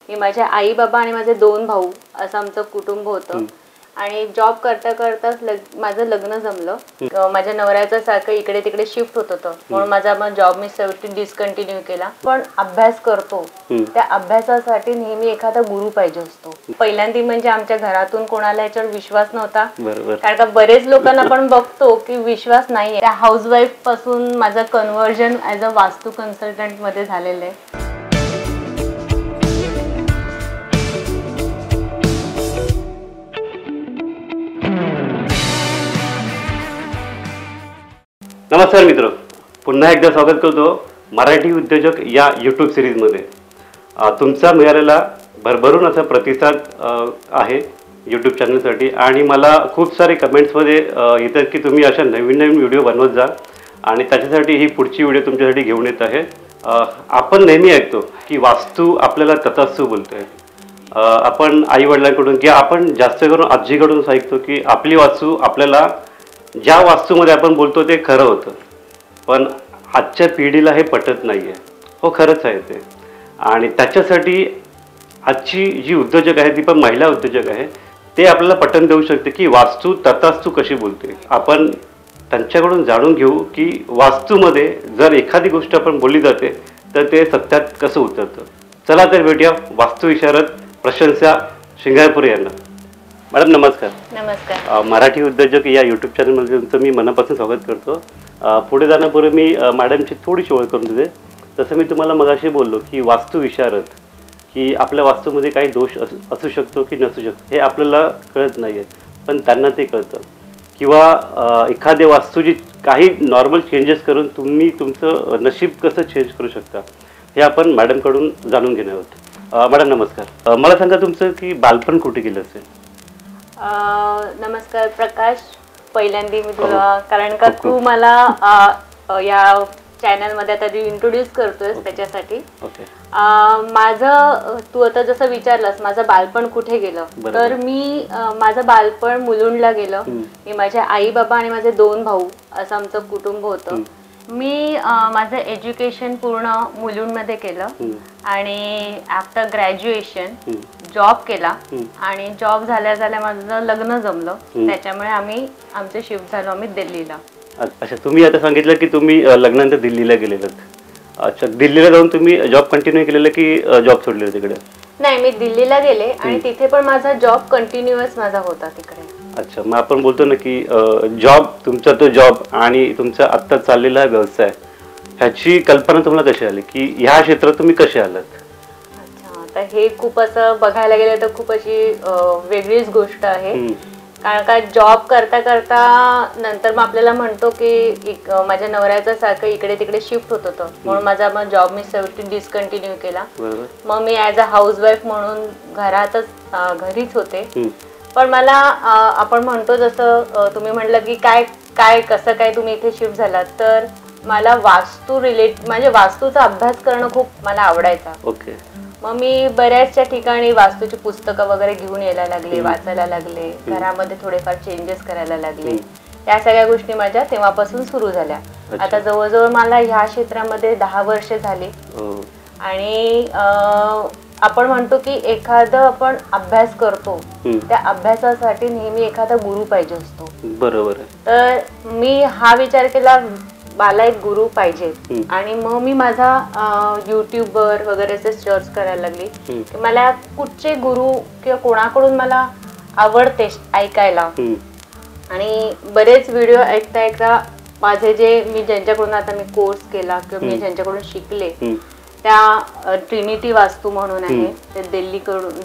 मी माझे आई बाबा आणि माझे 2 भाऊ असं आमचं कुटुंब होतं आणि जॉब करता करताच माझं लग्न जमलं. माझ्या नवऱ्याचं सारखं इकडे तिकडे शिफ्ट होत होतं म्हणून माझा जॉब मी शेवटी डिस्कंटिन्यू केला. पण अभ्यास करतो त्या अभ्यासासाठी नेहमी एखादा गुरु पाहिजे असतो. पहिल्यांदा म्हणजे आमच्या घरातून कोणाला याच्यावर विश्वास नव्हता, कारण का बरेच लोकांना आपण बघतो की विश्वास नाहीये. त्या हाऊसवाईफ पासून माझं कन्व्हर्जन ॲज अ वास्तू कन्सल्टंट मध्ये झालेलं आहे. नमस्कार मित्र, पुन्हा एकदा स्वागत करतो मराठी उद्योजक या यूट्यूब सिरीजमध्ये. तुमचा मिळालेला भरभरून असा प्रतिसाद आहे यूट्यूब चॅनलसाठी आणि मला खूप सारे कमेंट्समध्ये येतात की तुम्ही अशा नवीन नवीन व्हिडिओ बनवत जा आणि त्याच्यासाठी ही पुढची व्हिडिओ तुमच्यासाठी घेऊन येत आहे. आपण नेहमी ऐकतो की वास्तू आपल्याला तथास्तु बोलते. आपण आईवडिलांकडून किंवा आपण जास्त करून आजीकडून ऐकतो की आपली वास्तू आपल्याला ज्या वास्तूमध्ये आपण बोलतो ते खरं होतं, पण आजच्या पिढीला हे पटत नाही आहे. हो, खरंच आहे ते. आणि त्याच्यासाठी आजची जी उद्योजक आहे ती पण महिला उद्योजक आहे, ते आपल्याला पटवून देऊ शकते की वास्तू तथास्तु कशी बोलते. आपण त्यांच्याकडून जाणून घेऊ की वास्तूमध्ये जर एखादी गोष्ट आपण बोलली जाते तर ते सत्यात कसं उतरतं. चला तर भेटूया वास्तुविशारद प्रशंसा शिंगारपूर यांना. मॅडम नमस्कार. नमस्कार. मराठी उद्योजक या यूट्यूब चॅनलमध्ये तुमचं मी मनापासून स्वागत करतो. पुढे जाण्यापूर्वी मी मॅडमची थोडीशी ओळख करून देते. जसं मी तुम्हाला मगाशी बोललो की वास्तुविशारद की आपल्या वास्तूमध्ये काही दोष असू शकतो की नसू शकतो हे आपल्याला कळत नाही आहे, पण त्यांना ते कळतं. किंवा एखाद्या वास्तूची काही नॉर्मल चेंजेस करून तुम्ही तुमचं नशीब कसं चेंज करू शकता हे आपण मॅडमकडून जाणून घेणार आहोत. मॅडम नमस्कार. मला सांगा तुमचं की बालपण कुठे गेलं असेल? नमस्कार प्रकाश. पहिल्यांदा मी तुला, कारण का तू मला या चॅनलमध्ये आता इंट्रोड्यूस करतोयस त्याच्यासाठी. माझं तू आता जसं विचारलंस माझं बालपण कुठे गेलं, तर मी माझं बालपण मुलुंडला गेलं. मी माझे आई बाबा आणि माझे 2 भाऊ असं आमचं कुटुंब होतं. मी माझं एज्युकेशन पूर्ण मुलुंडमध्ये केलं आणि आफ्टर ग्रॅज्युएशन जॉब केला आणि जॉब झाल्या माझं लग्न जमलं. त्याच्यामुळे आमचे शिफ्ट झालो आम्ही दिल्लीला. अच्छा, तुम्ही आता सांगितलं की तुम्ही लग्नानंतर दिल्लीला गेलेलात. अच्छा, दिल्लीला जाऊन तुम्ही जॉब कंटिन्यू केलेला की जॉब सोडलेला तिकडे? नाही, मी दिल्लीला गेले आणि तिथे पण माझा जॉब कंटिन्युअस माझा होता तिकडे. अच्छा, मग आपण बोलतो ना की जॉब, तुमचा तो जॉब आणि तुमचा आत्ता चाललेला व्यवसाय, ह्याची कल्पना तुम्हाला कशी आली की ह्या क्षेत्रात तुम्ही कसे आलात? अच्छा, तर हे खूप असं बघायला गेलं तर खूप अशी वेगळीच गोष्ट आहे. कारण का जॉब करता करता नंतर मग आपल्याला म्हणतो की माझ्या नवऱ्याचं सारखं इकडे तिकडे शिफ्ट होत होतं म्हणून माझा जॉब मी शेवटी डिस्कंटिन्यू केला. मग मी ॲज अ हाऊसवाईफ म्हणून घरीच होते. पण मला आपण म्हणतो जसं तुम्ही म्हटलं की काय कसं काय तुम्ही इथे शिफ्ट झालात, तर मला म्हणजे वास्तूचा अभ्यास करणं खूप मला आवडायचा. मग मी बऱ्याचशा ठिकाणी वास्तूची पुस्तकं वगैरे घेऊन यायला लागले, वाचायला लागले, घरामध्ये थोडेफार चेंजेस करायला लागले. या सगळ्या गोष्टी माझ्या तेव्हापासून सुरू झाल्या. आता जवळजवळ मला ह्या क्षेत्रामध्ये 10 वर्ष झाली. आणि आपण म्हणतो की एखादं आपण अभ्यास करतो त्या अभ्यासासाठी नेहमी एखादा गुरु पाहिजे असतो. बरोबर. तर मी हा विचार केला मला एक गुरु पाहिजे आणि मग मी माझा युट्यूबवर वगैरे सर्च करायला लागली की मला कुठचे गुरु किंवा कोणाकडून मला आवडते ऐकायला. आणि बरेच व्हिडिओ ऐकता माझे मी ज्यांच्याकडून आता मी कोर्स केला किंवा मी ज्यांच्याकडून शिकले त्या ट्रिनिटी वास्तू म्हणून आहे, ते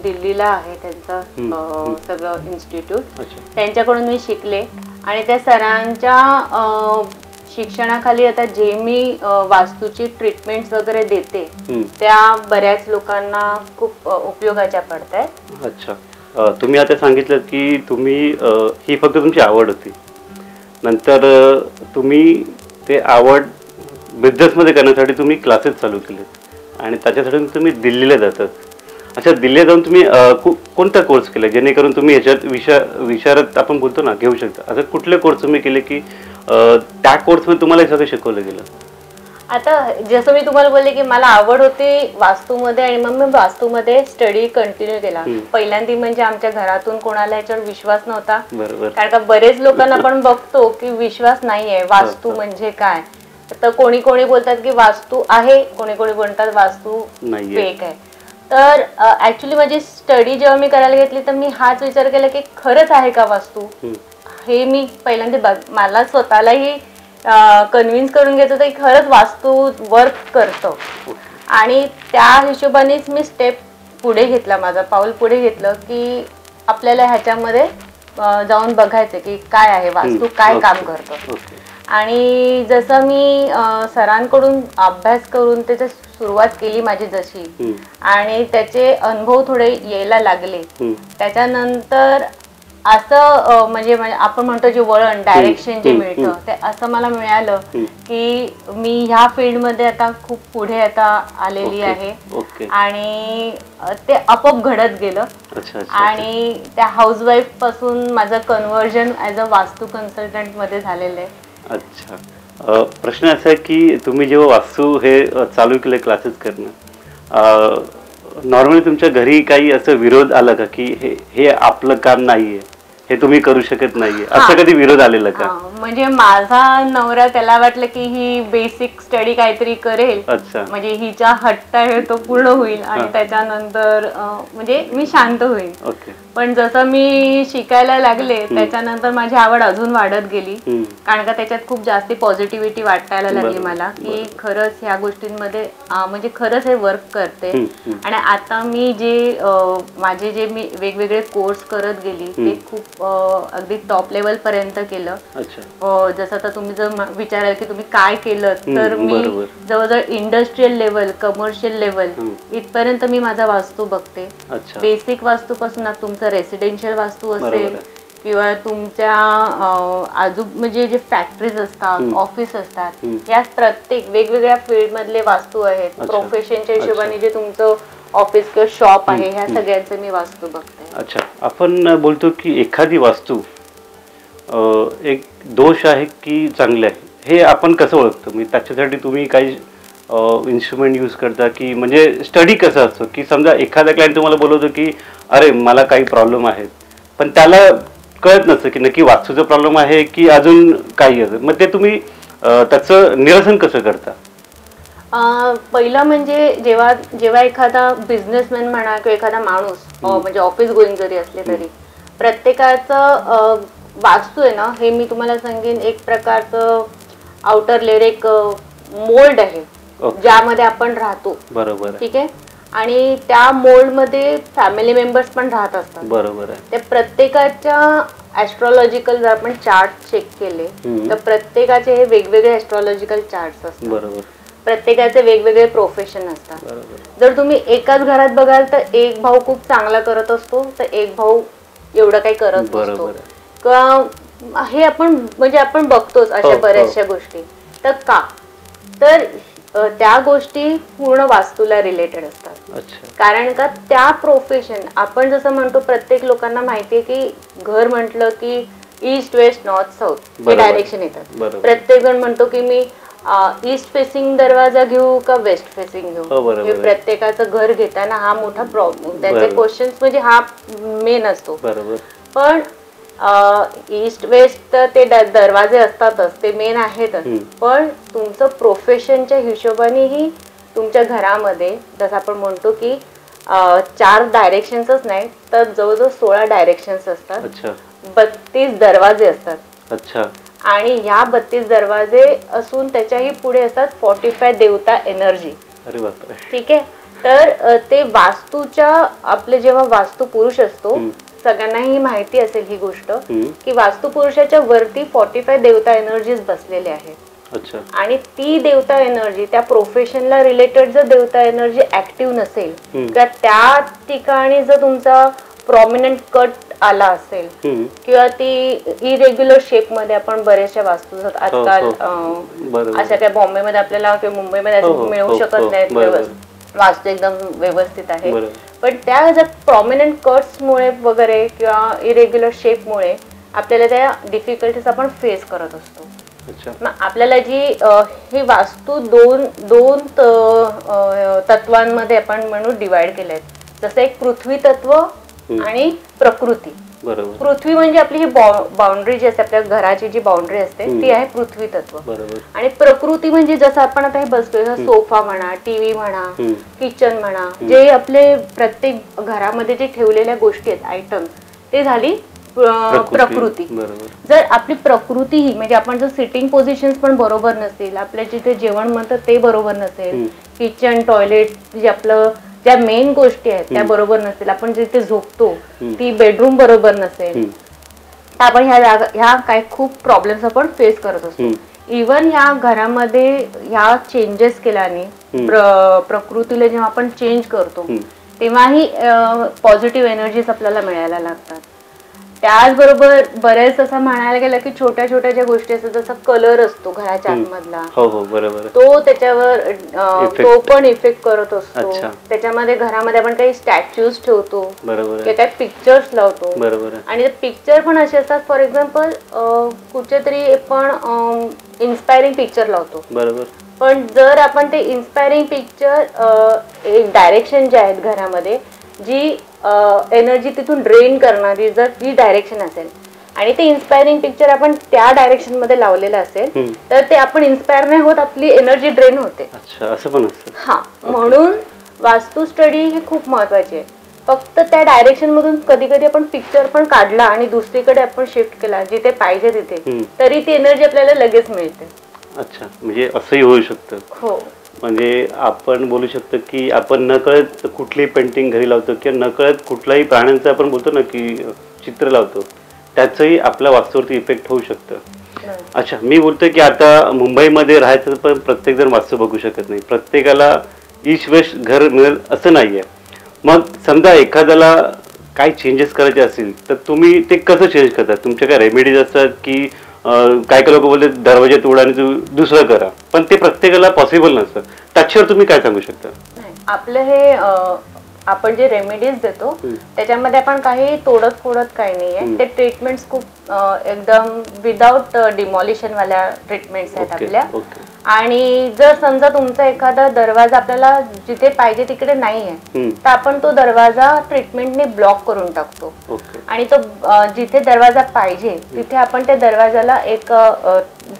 दिल्लीला आहे त्यांचं सगळं इन्स्टिट्यूट. त्यांच्याकडून मी शिकले आणि त्या सरांच्या शिक्षणाखाली आता जे मी वास्तूची ट्रीटमेंट्स वगैरे देते त्या बऱ्याच लोकांना खूप उपयोगाच्या पडतात. अच्छा, तुम्ही आता सांगितलं की तुम्ही ही फक्त तुमची आवड होती, नंतर तुम्ही ते आवड बिझनेसमध्ये करण्यासाठी तुम्ही क्लासेस चालू केले आणि त्याच्यासाठी तुम्ही दिल्लीला जातात. अच्छा, दिल्लीला जाऊन तुम्ही कोणता कोर्स केला जेणेकरून तुम्ही ह्याच्यात विशारद आपण बोलतो ना घेऊ शकता? असं कुठले कोर्स तुम्ही केले की त्या कोर्समध्ये तुम्हाला हे सगळं शिकवलं गेलं? आता जसं मी तुम्हाला बोलले की मला आवड होती वास्तूमध्ये आणि मग मी वास्तूमध्ये स्टडी कंटिन्यू केला. पहिल्यांदा म्हणजे आमच्या घरातून कोणाला याच्यावर विश्वास नव्हता, कारण का बरेच लोकांना आपण बघतो की विश्वास नाहीये वास्तू म्हणजे काय. तर कोणी कोणी बोलतात की वास्तू आहे, कोणी कोणी बोलतात वास्तू फेक आहे. तर ऍक्च्युली माझी स्टडी जेव्हा मी करायला घेतली तर मी हाच विचार केला की खरंच आहे का वास्तू, हे मी पहिल्यांदा मला स्वतःलाही कन्व्हिन्स करून घेत होतं की खरंच वास्तू वर्क करतो. आणि त्या हिशोबानेच मी स्टेप पुढे घेतला, माझा पाऊल पुढे घेतलं की आपल्याला ह्याच्यामध्ये जाऊन बघायचं की काय आहे वास्तू, काय काम करतो. आणि जसं मी सरांकडून अभ्यास करून त्याची सुरुवात केली माझी जशी, आणि त्याचे अनुभव थोडे यायला लागले, त्याच्यानंतर असं म्हणजे आपण म्हणतो जे वळण डायरेक्शन जे मिळतं ते असं मला मिळालं की मी ह्या फील्डमध्ये आता खूप पुढे आता आलेली आहे. आणि ते आपोआप घडत गेलं. आणि त्या हाऊसवाईफ पासून माझं कन्व्हर्जन ऍज अ वास्तू कन्सल्टंट मध्ये झालेलं आहे. अच्छा, प्रश्न असा आहे की तुम्ही जेव्हा वास्तू हे चालू केले क्लासेस करणं, नॉर्मली तुमच्या घरी काही असं विरोध आला का की हे आपलं काम नाहीये, हे तुम्ही करू शकत नाहीये, असं कधी विरोध आलेला का? म्हणजे माझा नवरा त्याला वाटलं की ही बेसिक स्टडी काहीतरी करेल, म्हणजे हिचा हट्ट आहे तो पूर्ण होईल आणि त्याच्यानंतर म्हणजे मी शांत होईल. पण जसं मी शिकायला लागले त्याच्यानंतर माझी आवड अजून वाढत गेली, कारण का त्याच्यात खूप जास्ती पॉझिटिव्हिटी वाटायला लागली मला की खरंच ह्या गोष्टींमध्ये म्हणजे खरंच हे वर्क करते. आणि आता मी जे माझे जे मी वेगवेगळे कोर्स करत गेली ते खूप अगदी टॉप लेवल पर्यंत केलं. जसं आता तुम्ही जर विचाराल की तुम्ही काय केलं, तर मी जवळजवळ इंडस्ट्रियल लेवल, कमर्शियल लेवल इथपर्यंत मी माझा वास्तू बघते. बेसिक वास्तू पासून तुमचं रेसिडेन्शियल वास्तू असेल किंवा तुमच्या म्हणजे जे फॅक्टरीज असतात, ऑफिस असतात, या प्रत्येक वेगवेगळ्या फील्ड मधले वास्तू आहेत. प्रोफेशनच्या हिशोबाने जे तुमचं ऑफिस किंवा शॉप आहे ह्या सगळ्यांचे मी वास्तू बघते. अच्छा, आपण बोलतो की एखादी वास्तू एक दोष आहे की चांगले आहे, हे आपण कसं ओळखतो? मी त्याच्यासाठी तुम्ही काही इन्स्ट्रुमेंट यूज करता की म्हणजे स्टडी कसं असतो की समजा एखादा क्लायंट तुम्हाला बोलवतो की अरे मला काही प्रॉब्लेम आहेत, पण त्याला कळत नसतं की नक्की वास्तूचा प्रॉब्लेम आहे की अजून काही आहे, मग ते तुम्ही त्याचं निरसन कसं करता? पहिलं म्हणजे जेव्हा एखादा बिझनेसमॅन म्हणा किंवा एखादा माणूस म्हणजे ऑफिस गोईंग जरी असले तरी प्रत्येकाचं वास्तू आहे ना, हे मी तुम्हाला सांगेन एक प्रकारचं आउटर लेअर, एक मोल्ड आहे ज्यामध्ये आपण राहतो. बरोबर, ठीक आहे. आणि त्या मोल्ड मध्ये फॅमिली मेंबर्स पण राहत असतात. बरोबर आहे. त्या प्रत्येकाच्या ऍस्ट्रॉलॉजिकल जर आपण चार्ट चेक केले तर प्रत्येकाचे हे वेगवेगळे ऍस्ट्रॉलॉजिकल चार्ट असतात. बरोबर. प्रत्येकाचे वेगवेगळे प्रोफेशन असतात. जर तुम्ही एकाच घरात बघाल तर एक भाऊ खूप चांगला करत असतो तर एक भाऊ एवढं काही करत नसतो. किंवा हे आपण म्हणजे आपण बघतोच अशा बऱ्याचशा गोष्टी. तर का तर त्या गोष्टी पूर्ण वास्तूला रिलेटेड असतात. कारण का त्या प्रोफेशन आपण जसं म्हणतो प्रत्येक लोकांना माहितीये की घर म्हटलं की ईस्ट वेस्ट नॉर्थ साऊथ हे डायरेक्शन येतात. प्रत्येक जण म्हणतो की मी ईस्ट फेसिंग दरवाजा घेऊ का वेस्ट फेसिंग घेऊ, प्रत्येकाचं घर घेताना हा मोठा प्रॉब्लेम, त्याचे क्वेश्चन्स म्हणजे हा मेन असतो. पण ईस्ट वेस्ट ते दरवाजे असतातच, ते मेन आहेतच, पण तुमचं प्रोफेशनच्या हिशोबानेही तुमच्या घरामध्ये जसं आपण म्हणतो की 4 डायरेक्शन्सच नाही तर जवळजवळ 16 डायरेक्शन्स असतात, 32 दरवाजे असतात. आणि ह्या 32 दरवाजे असून त्याच्याही पुढे असतात 45 देवता एनर्जी. ठीक आहे. तर ते वास्तूच्या आपले जेव्हा वास्तू पुरुष असतो, सगळ्यांनाही माहिती असेल ही गोष्ट की वास्तू पुरुषाच्या वरती 45 देवता एनर्जीज बसलेले आहेत. आणि ती देवता एनर्जी त्या प्रोफेशनला रिलेटेड जर देवता एनर्जी ऍक्टिव्ह नसेल किंवा त्या ठिकाणी जर तुमचा प्रॉमिनंट कट आला असेल किंवा ती इरेग्युलर शेप मध्ये आपण बऱ्याचशा वास्तू आजकाल अशा काही बॉम्बेमध्ये आपल्याला किंवा मुंबईमध्ये मिळू शकत नाहीत, वास्तू एकदम व्यवस्थित आहे, पण त्या जर प्रॉमिनंट कट्स मुळे वगैरे किंवा इरेग्युलर शेप मुळे आपल्याला त्या डिफिकल्टीज आपण फेस करत असतो. अच्छा. मग आपल्याला जी ही वास्तू दोन दोन तत्वांमध्ये आपण म्हणून डिवाइड केले आहेत. जसं एक पृथ्वी तत्व आणि प्रकृती. बरोबर. पृथ्वी म्हणजे आपली ही बाउंड्री जी असते, आपल्या घराची जी बाउंड्री असते ती आहे पृथ्वी तत्व. बरोबर. आणि प्रकृती म्हणजे जसं आपण आता हे बसतोय, सोफा म्हणा, टीव्ही म्हणा, किचन म्हणा, जे आपले प्रत्येक घरामध्ये जे ठेवलेल्या गोष्टी आहेत, आयटम, ते झाली प्रकृती. जर आपली प्रकृती ही म्हणजे आपण जर सिटिंग पोझिशन पण बरोबर नसेल, आपल्या जिथे जेवण म्हणतं ते बरोबर नसेल, किचन टॉयलेट जे आपलं ज्या मेन गोष्टी आहेत त्या बरोबर नसेल, आपण जिथे झोपतो ती बेडरूम बरोबर नसेल, तर आपण ह्या काही खूप प्रॉब्लेम्स आपण फेस करत असतो. इवन ह्या घरामध्ये ह्या चेंजेस केल्याने प्रकृतीला जेव्हा आपण चेंज करतो तेव्हाही पॉझिटिव्ह एनर्जीज आपल्याला मिळायला लागतात. त्याचबरोबर बरेच असं म्हणायला गेलं की छोट्या छोट्या ज्या गोष्टी असतात, जसा कलर असतो घराच्या आतमधला, तो त्याच्यावर तो पण इफेक्ट करत असतो. त्याच्यामध्ये घरामध्ये आपण काही स्टॅच्यूज ठेवतो किंवा काही पिक्चर्स लावतो, आणि पिक्चर पण असे असतात, फॉर एक्झाम्पल कुठचे तरी आपण इन्स्पायरिंग पिक्चर लावतो, पण जर आपण ते इन्स्पायरिंग पिक्चर एक डायरेक्शन जे आहेत घरामध्ये, जी एनर्जी तिथून ड्रेन करणारी जर ती डायरेक्शन असेल आणि ते इन्स्पायरिंग पिक्चर आपण त्या डायरेक्शन मध्ये लावलेलं असेल, तर ते आपण इन्स्पायर नाही होत, आपली एनर्जी ड्रेन होते. हा, म्हणून वास्तू स्टडी ही खूप महत्वाची आहे. फक्त त्या डायरेक्शन मधून कधी कधी आपण पिक्चर पण काढला आणि दुसरीकडे आपण शिफ्ट केला जिथे पाहिजे तिथे, तरी ती एनर्जी आपल्याला लगेच मिळते. अच्छा, म्हणजे असंही होऊ शकतं. हो, म्हणजे आपण बोलू शकतो की आपण नकळत कुठली पेंटिंग घरी लावतो किंवा नकळत कुठलाही प्राण्यांचं आपण बोलतो ना की चित्र लावतो, त्याचंही आपल्या वास्तूवरती इफेक्ट होऊ शकतं. अच्छा, मी बोलतोय की आता मुंबईमध्ये राहायचं पण प्रत्येक जण वास्तू बघू शकत नाही, प्रत्येकाला ईश वेश घर मिळेल असं नाहीये. मग समजा एखाद्याला काय चेंजेस करायचे असतील तर तुम्ही ते कसं चेंज करता? तुमच्या काय रेमेडीज असतात की काय काय लोक बोलतात दरवाजा तोडा आणि दुसरं करा, पण ते प्रत्येकाला पॉसिबल नसतं, त्याच्यावर तुम्ही काय सांगू शकता? आपलं हे आपण जे रेमेडीज देतो त्याच्यामध्ये आपण काही तोडत फोडत काही नाहीये. ते ट्रीटमेंट्स खूप एकदम विदाउट डिमॉलिशन वाल्या ट्रीटमेंट्स आहेत आपल्या. आणि जर समजा तुमचा एखादा दरवाजा आपल्याला जिथे पाहिजे तिकडे नाहीये, तर आपण तो दरवाजा ट्रीटमेंटने ब्लॉक करून टाकतो, आणि तो जिथे दरवाजा पाहिजे तिथे आपण त्या दरवाजाला एक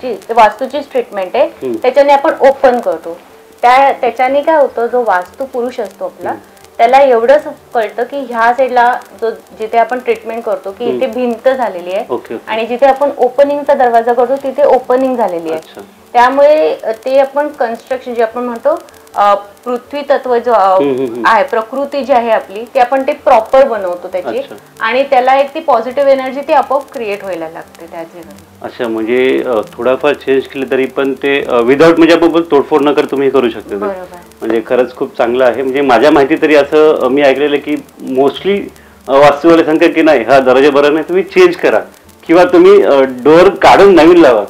जी वास्तूची ट्रीटमेंट आहे त्याच्याने आपण ओपन करतो. त्याच्याने काय होतं, जो वास्तू पुरुष असतो आपला, त्याला एवढंच कळतं की ह्या साईडला जो जिथे आपण ट्रीटमेंट करतो की इथे भिंत झालेली आहे, आणि जिथे आपण ओपनिंगचा दरवाजा करतो तिथे ओपनिंग झालेली आहे. त्यामुळे ते आपण कन्स्ट्रक्शन जे आपण म्हणतो पृथ्वी तत्व जो आहे, प्रकृती जी आहे आपली, ती आपण ते प्रॉपर बनवतो त्याची, आणि त्याला एक ती पॉझिटिव्ह एनर्जी ती आपोआप क्रिएट व्हायला लागते त्या जीवनात. अच्छा, म्हणजे थोडाफार चेंज केलं तरी पण ते विदाउट म्हणजे आपण तोडफोड न कर तुम्ही करू शकता. म्हणजे खरंच खूप चांगलं आहे. म्हणजे माझ्या माहिती तरी असं मी ऐकलेलं की मोस्टली वास्तूवाले सांगतात की नाही, हा दरवाजा बरा नाही, तुम्ही चेंज करा किंवा तुम्ही डोअर काढून नवीन लावा.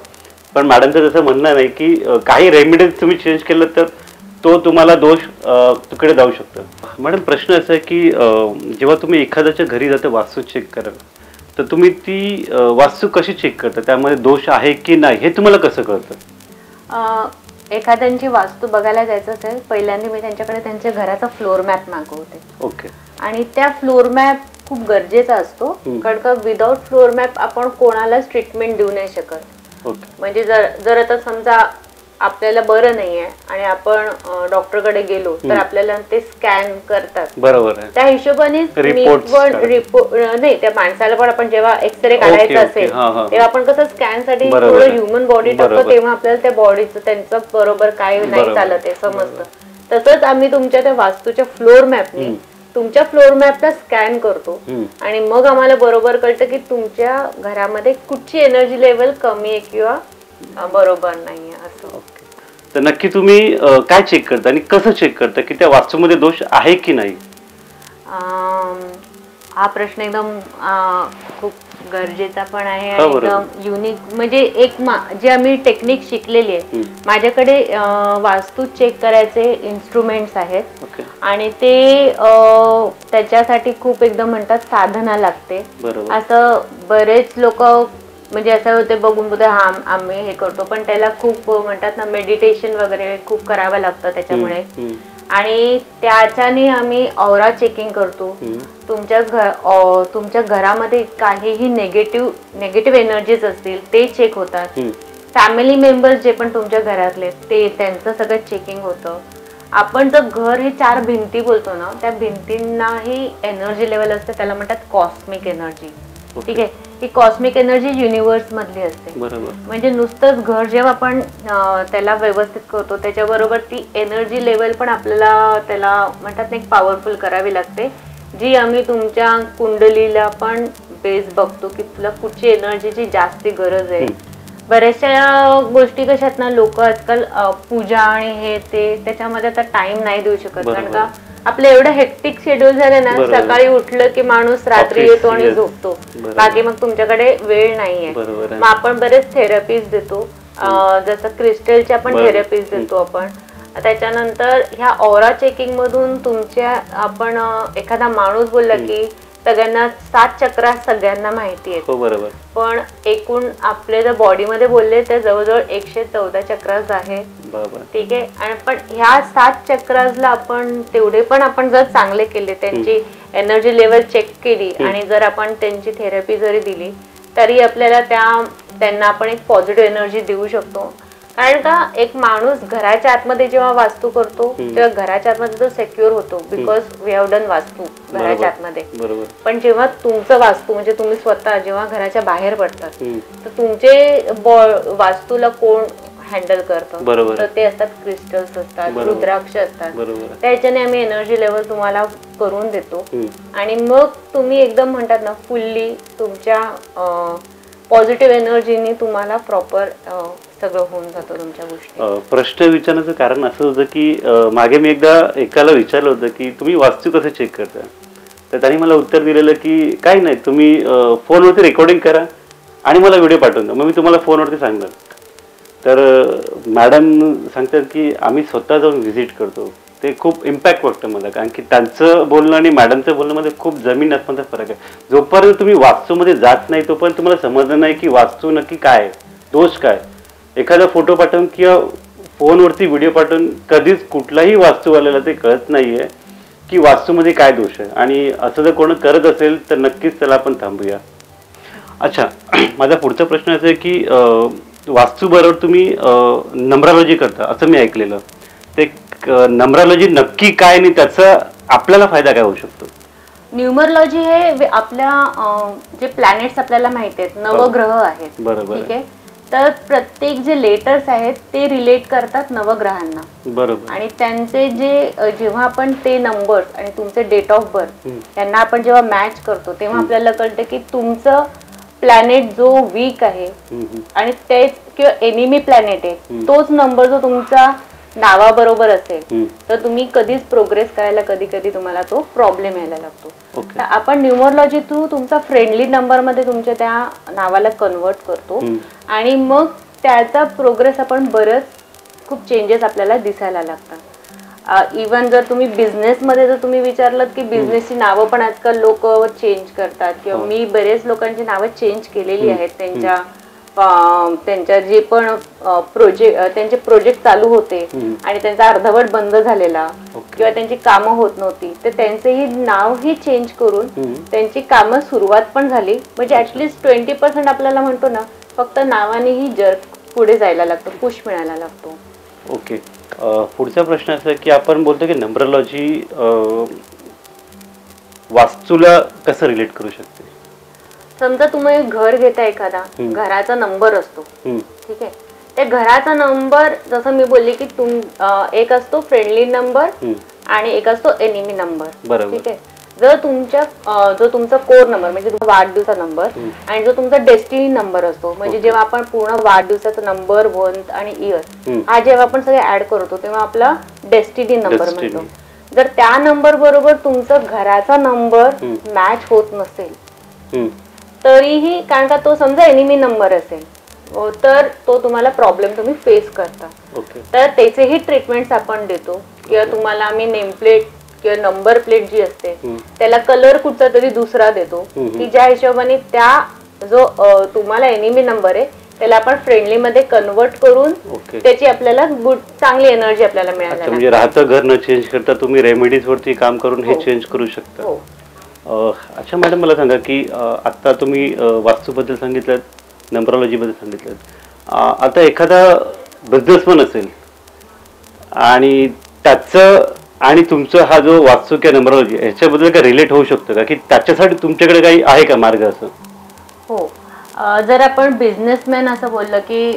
पण मॅडमचं जसं म्हणणं नाही की काही रेमेडीज तुम्ही चेंज केलं तर तो तुम्हाला दोष तिकडे जाऊ शकतो. मॅडम, प्रश्न असा आहे की जेव्हा तुम्ही एखाद्याच्या घरी जाता वास्तू चेक कराल, तर तुम्ही ती वास्तू कशी चेक करता? त्यामध्ये दोष आहे की नाही हे तुम्हाला कसं कळतं? एखाद्यांची वास्तू बघायला जायचं असेल, पहिल्यांदा मी त्यांच्याकडे त्यांच्या घराचा फ्लोर मॅप मागवते. ओके. आणि त्या फ्लोर मॅप खूप गरजेचा असतो, कारण का विदाउट फ्लोर मॅप आपण कोणालाच ट्रीटमेंट देऊ नाही शकत. म्हणजे जर आता समजा आपल्याला बरं नाहीये आणि आपण डॉक्टरकडे गेलो तर आपल्याला ते स्कॅन करतात, बरोबर आहे, त्या हिशोबाने रिपोर्ट नाही, त्या माणसाला पण आपण जेव्हा एक्सरे काढायचा असेल तेव्हा आपण कसं स्कॅन साठी थोडं ह्युमन बॉडी टाकतो, तेव्हा आपल्याला त्या बॉडीचं त्यांचं बरोबर काय नाही चालत हे समजतं. तसंच आम्ही तुमच्या त्या वास्तूच्या फ्लोर मॅपने तुमच्या फ्लोर मॅपला स्कॅन करतो, आणि मग आम्हाला बरोबर कळतं की तुमच्या घरामध्ये कुठची एनर्जी लेवल कमी आहे किंवा बरोबर नाहीये असं. तर नक्की तुम्ही काय चेक करता आणि कसं चेक करता की त्या वास्तूमध्ये दोष आहे की नाही? हा प्रश्न एकदम खूप गरजेचा पण आहे आणि एकदम युनिक. म्हणजे एक जे आम्ही टेक्निक शिकलेली आहे, माझ्याकडे वास्तू चेक करायचे इन्स्ट्रुमेंट्स आहेत, आणि ते त्याच्यासाठी खूप एकदम म्हणतात साधना लागते. असं बरेच लोक म्हणजे असं होते बघून बघा हा आम्ही हे करतो, पण त्याला खूप म्हणतात ना मेडिटेशन वगैरे खूप करावं लागतं त्याच्यामुळे. आणि त्याच्याने आम्ही ऑरा चेकिंग करतो. तुमच्या घरामध्ये काहीही नेगेटिव्ह एनर्जीज असतील ते चेक होतात. फॅमिली मेंबर्स जे पण तुमच्या घरातले ते त्यांचं सगळं चेकिंग होतं. आपण जर घर हे 4 भिंती बोलतो ना, त्या भिंतींनाही एनर्जी लेवल असते, त्याला म्हणतात कॉस्मिक एनर्जी. ठीक आहे, ही कॉस्मिक एनर्जी युनिव्हर्स मधली असते. म्हणजे नुसतंच घर जेव्हा आपण त्याला व्यवस्थित करतो त्याच्याबरोबर ती एनर्जी लेवल पण आपल्याला त्याला म्हणतात ना एक पॉवरफुल करावी लागते, जी आम्ही तुमच्या कुंडलीला पण बेस बघतो की तुला कुठची एनर्जीची जास्ती गरज आहे. बऱ्याचशा गोष्टी कशा आहेत ना, लोक आजकाल पूजा आणि हे ते त्याच्यामध्ये आता टाइम नाही देऊ शकत, कारण का आपलं एवढं हेक्टिक शेड्यूल झालं ना, सकाळी उठलं की माणूस रात्री येतो आणि झोपतो, बाकी मग तुमच्याकडे वेळ नाहीये. मग आपण बरेच थेरपीज देतो, जसं क्रिस्टलच्या पण थेरपीज देतो आपण. त्याच्यानंतर ह्या ऑरा चेकिंग मधून तुमच्या आपण एखादा माणूस बोलला की सगळ्यांना 7 चक्रा सगळ्यांना माहिती आहेत, बरोबर, पण एकूण आपले जर बॉडीमध्ये बोलले तर जवळजवळ 114 चक्रास आहेत. ठीक आहे, आणि पण ह्या 7 चक्रासला आपण तेवढे पण आपण जर चांगले केले, त्यांची एनर्जी लेवल चेक केली आणि जर आपण त्यांची थेरपी जरी दिली तरी आपल्याला त्यांना आपण एक पॉझिटिव्ह एनर्जी देऊ शकतो. कारण का एक माणूस घराच्या आतमध्ये जेव्हा वास्तू करतो तेव्हा घराच्या आतमध्ये तो सेक्युअर होतो, बिकॉज वी हॅव डन वास्तू घराच्या आतमध्ये. पण जेव्हा तुमचं वास्तू म्हणजे तुम्ही स्वतः जेव्हा घराच्या बाहेर पडतात तर तुमचे वास्तूला कोण हँडल करतं, तर ते असतात क्रिस्टल्स असतात, रुद्राक्ष असतात. त्याच्याने आम्ही एनर्जी लेवल तुम्हाला करून देतो आणि मग तुम्ही एकदम म्हणतात ना फुल्ली तुमच्या पॉझिटिव्ह एनर्जीने तुम्हाला प्रॉपर सगळं होऊन जातं तुमच्या गोष्टी. प्रश्न विचारण्याचं कारण असं होतं की मागे मी एकदा एकाला विचारलं होतं की तुम्ही वास्तू कसं चेक करता, तर त्यांनी मला उत्तर दिलेलं की काही नाही, तुम्ही फोनवरती रेकॉर्डिंग करा आणि मला व्हिडिओ पाठवून द्या, मग मी तुम्हाला फोनवरती सांगणार. तर मॅडम सांगतात की आम्ही स्वतः जाऊन व्हिजिट करतो, ते खूप इम्पॅक्ट वाटतं मला, कारण की त्यांचं बोलणं आणि मॅडमचं बोलण्यामध्ये खूप जमीन आसमानचा फरक आहे. जोपर्यंत तुम्ही वास्तूमध्ये जात नाही तोपर्यंत तुम्हाला समजलं नाही की वास्तू नक्की काय, दोष काय. एखादा फोटो पाठवून किंवा फोनवरती व्हिडिओ पाठवून कधीच कुठलाही वास्तूवाल्याला ते कळत नाहीये की वास्तूमध्ये काय दोष आहे, आणि असं जर कोण करत असेल तर नक्कीच त्याला आपण थांबूया. अच्छा, माझा पुढचा प्रश्न असा आहे की वास्तूबरोबर तुम्ही नंबरॉलॉजी करता असं मी ऐकलेलं, ते नंबरॉलॉजी नक्की काय आणि त्याचा आपल्याला फायदा काय होऊ शकतो? न्यूमरॉलॉजी हे आपल्या जे प्लॅनेट्स आपल्याला माहिती आहेत, नवग्रह आहेत, बरोबर, ठीक आहे, तर प्रत्येक जे लेटर्स आहेत ते रिलेट करतात नवग्रहांना. बरोबर, आणि त्यांचे जे जेव्हा आपण ते नंबर्स आणि तुमचे डेट ऑफ बर्थ यांना आपण जेव्हा मॅच करतो तेव्हा आपल्याला कळतं की तुमचं प्लॅनेट जो वीक आहे आणि तेच किंवा एनिमी प्लॅनेट आहे तोच नंबर जो तुमचा नावाबरोबर असेल तर तुम्ही कधीच प्रोग्रेस करायला कधी कधी तुम्हाला तो प्रॉब्लेम यायला लागतो. तर आपण न्यूमरॉलॉजी थ्रू तुमचा फ्रेंडली नंबर मध्ये तुमच्या त्या नावाला कन्वर्ट करतो आणि मग त्याचा प्रोग्रेस आपण बरंच खूप चेंजेस आपल्याला दिसायला लागतात. इवन जर तुम्ही बिझनेसमध्ये जर तुम्ही विचारलं की बिझनेसची नावं पण आजकाल लोक चेंज करतात, किंवा मी बरेच लोकांची नावं चेंज केलेली आहेत त्यांच्या जे पण त्यांचे प्रोजेक्ट चालू होते आणि त्यांचा अर्धवट बंद झालेला किंवा त्यांची कामं होत नव्हती तर त्यांचेही नावही चेंज करून त्यांची कामं सुरुवात पण झाली. म्हणजे ऍटलिस्ट 20% आपल्याला म्हणतो ना फक्त नावानेही जर्क पुढे जायला लागतं, पुश मिळायला लागतो. ओके, पुढचा प्रश्न असा की आपण बोलतो की नंबरॉलॉजी वास्तूला कसं रिलेट करू शकते? समजा तुम्ही घर घेता, एखादा घराचा नंबर असतो, ठीक आहे, त्या घराचा नंबर जसं मी बोलली की एक असतो फ्रेंडली नंबर आणि एक असतो एनिमी नंबर, ठीक आहे. जर जो तुमचा कोर नंबर म्हणजे वाढदिवसा नंबर आणि जो तुमचा डेस्टिनी नंबर असतो, म्हणजे जेव्हा आपण पूर्ण वाढदिवसाचा नंबर, मंथ आणि इयर हा जेव्हा आपण सगळे ऍड करतो तेव्हा आपला डेस्टिनी नंबर मिळतो. जर त्या नंबर बरोबर तुमचा घराचा नंबर मॅच होत नसेल तरीही, कारण का तो समजा एनिमी नंबर असेल तर तो तुम्हाला प्रॉब्लेम तुम्ही फेस करता, तर त्याचेही ट्रीटमेंट्स आपण देतो. किंवा तुम्हाला आम्ही नेम प्लेट किंवा नंबर प्लेट जी असते त्याला कलर कुठचा तरी दुसरा देतो की ज्या हिशोबाने त्या जो तुम्हाला एनिमी नंबर आहे त्याला आपण फ्रेंडली मध्ये कन्वर्ट करून त्याची आपल्याला गुड चांगली एनर्जी आपल्याला मिळायला म्हणजे राहतं घर न चेंज करता तुम्ही रेमेडीज वरती काम करून हे चेंज करू शकता. अच्छा मॅडम मला सांगा की आता तुम्ही वास्तूबद्दल सांगितलं, नंबरॉलॉजी बद्दल सांगितलं, आता एखादा बिझनेसमन असेल आणि त्याचं आणि तुमचं हा जो वास्तू किंवा नंबरॉलॉजी ह्याच्याबद्दल काय रिलेट होऊ शकतं का, की त्याच्यासाठी तुमच्याकडे काही आहे का मार्ग असं? हो, जर आपण बिझनेसमॅन असं बोललं की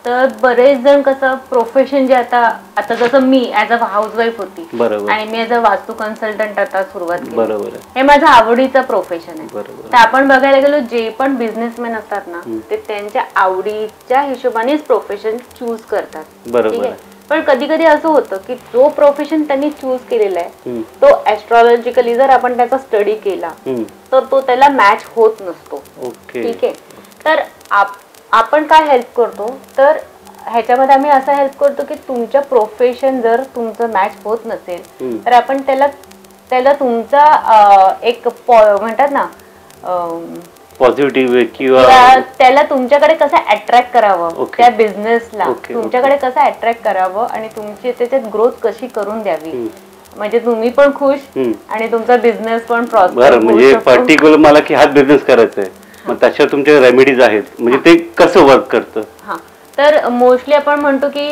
तर बरेच जण कसं प्रोफेशन जे आता जसं मी ऍज अ हाऊसवाईफ होती आणि मी ऍज अ वास्तू कन्सल्टंट आता सुरुवात केली, हे माझं आवडीचं प्रोफेशन आहे. तर आपण बघायला गेलो जे पण बिझनेसमॅन असतात ना ते त्यांच्या आवडीच्या हिशोबानेच प्रोफेशन चूज करतात. ठीक आहे, पण कधी कधी असं होतं की जो प्रोफेशन त्यांनी चूज केलेला आहे तो ऍस्ट्रॉलॉजिकली जर आपण त्याचा स्टडी केला तर तो त्याला मॅच होत नसतो. ठीक आहे, तर आपण काय हेल्प करतो तर ह्याच्यामध्ये आम्ही असं हेल्प करतो की तुमच्या प्रोफेशन जर तुमचं मॅच होत नसेल तर आपण त्याला तुमचा एक म्हणतात ना पॉझिटिव्ह किंवा त्याला तुमच्याकडे कसं अट्रॅक्ट करावं, त्या बिझनेसला तुमच्याकडे कसं अट्रॅक्ट करावं आणि तुमची त्याच्यात ग्रोथ कशी करून द्यावी म्हणजे तुम्ही पण खुश आणि तुमचा बिझनेस पण प्रॉस्पर. म्हणजे पर्टिक्युलर मला की हाच बिझनेस करायचा आहे, मग त्याच्यावर तुमचे रेमेडीज आहेत, म्हणजे ते कसं वर्क करतं? हा, तर मोस्टली आपण म्हणतो की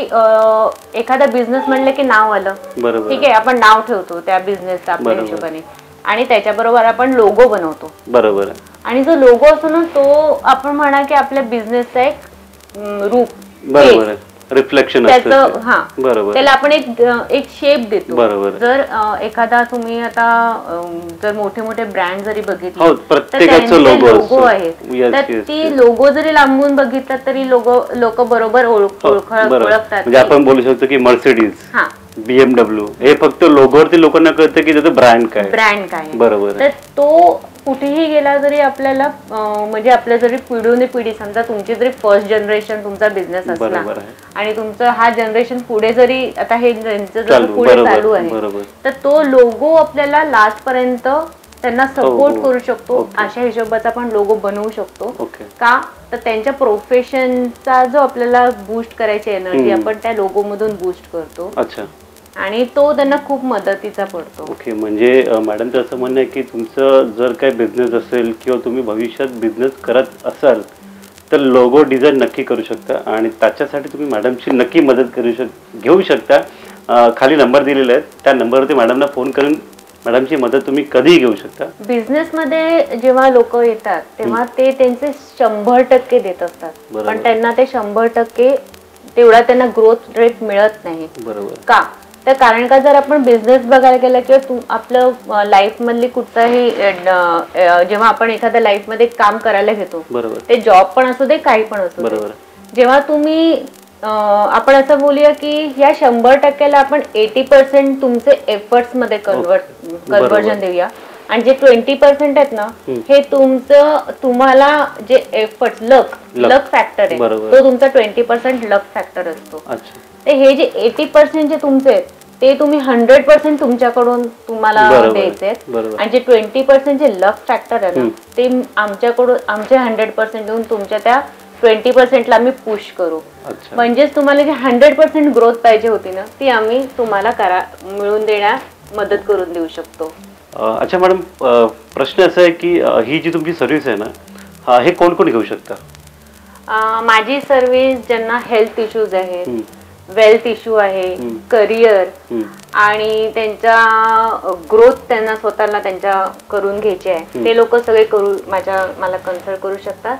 एखादा बिझनेस म्हणलं की नाव आलं, ठीक आहे, आपण नाव ठेवतो त्या बिझनेसचा आपल्या हिशोबाने आणि त्याच्याबरोबर आपण लोगो बनवतो. बरोबर. आणि जो लोगो असतो ना तो आपण म्हणा की आपल्या बिझनेसचा एक रूप, बरोबर, रिफ्लेक्शन त्याचं. हा, त्याला आपण एक शेप देतो. जर एखादा तुम्ही आता जर मोठे मोठे ब्रँड जरी बघितले तर त्यांचे लोगो आहेत, तर ती लोगो जरी लांबून बघितलं तरी लोक बरोबर ओळखतात. म्हणजे आपण बोलू शकतो की मर्सिडीज, BMW हे फक्त लोगोवरती लोकांना कळतं की त्याचं ब्रँड काय. बरोबर. तर तो कुठेही गेला जरी आपल्याला म्हणजे आपल्या जरी पिढीने पिढी समजा तुमची जरी फर्स्ट जनरेशन तुमचा बिझनेस असला आणि तुमचं हा जनरेशन पुढे जरी आता हे पुढे चालू आहे तर तो लोगो आपल्याला लास्ट पर्यंत त्यांना सपोर्ट करू शकतो. अशा हिशोबाचा आपण लोगो बनवू शकतो. का तर त्यांच्या प्रोफेशनचा जो आपल्याला बूस्ट करायची एनर्जी आपण त्या लोगो मधून बूस्ट करतो. अच्छा. आणि तो त्यांना खूप मदतीचा पडतो. ओके, म्हणजे मॅडमचं असं म्हणणं आहे की तुमचं जर काही बिझनेस असेल किंवा तुम्ही भविष्यात बिझनेस करत असाल तर लोगो डिझाईन नक्की करू शकता आणि त्याच्यासाठी तुम्ही मॅडमची नक्की मदत घेऊ शकता. खाली नंबर दिलेला आहे, त्या नंबरवरती मॅडमना फोन करून मॅडमची मदत तुम्ही कधीही घेऊ शकता. बिझनेसमध्ये जेव्हा लोक येतात तेव्हा ते त्यांचे 100% देत असतात, पण त्यांना ते 100% तेवढा त्यांना ग्रोथ रेट मिळत नाही. बरोबर. का तर कारण का जर आपण बिझनेस बघायला गेला किंवा आपलं लाईफ मधली कुठचाही जेव्हा आपण एखाद्या लाईफ मध्ये काम करायला घेतो, ते जॉब पण असू दे काही पण असू दे, जेव्हा तुम्ही आपण असं बोलूया की या 100%ला आपण 80% तुमचे एफर्ट्स मध्ये कन्वर्जन देऊया आणि जे 20% आहेत ना हे तुम्हाला जे एफर्ट्स लक फॅक्टर आहे तो तुमचा 20% लक फॅक्टर असतो. ते हे जे 80% जे तुमचे आहेत ते तुम्ही 100% तुमच्याकडून तुम्हाला द्यायचे आहेत आणि जे 20% जे लक फॅक्टर आहे ना ते आमच्याकडून आमचे 100% देऊन तुमच्या त्या 20%ला आम्ही पुश करू. म्हणजेच तुम्हाला जी 100% ग्रोथ पाहिजे होती ना ती आम्ही तुम्हाला मिळवून देण्यास मदत करून देऊ शकतो. अच्छा मॅडम, प्रश्न असा आहे की ही जी तुमची सर्व्हिस आहे ना हे कोण कोण घेऊ शकता? माझी सर्व्हिस ज्यांना हेल्थ इश्यूज आहेत, वेल्थ इश्यू आहे, करिअर आणि त्यांच्या ग्रोथ त्यांना स्वतःला त्यांच्या करून घ्यायची आहे ते लोक सगळे मला कन्सल्ट करू शकतात.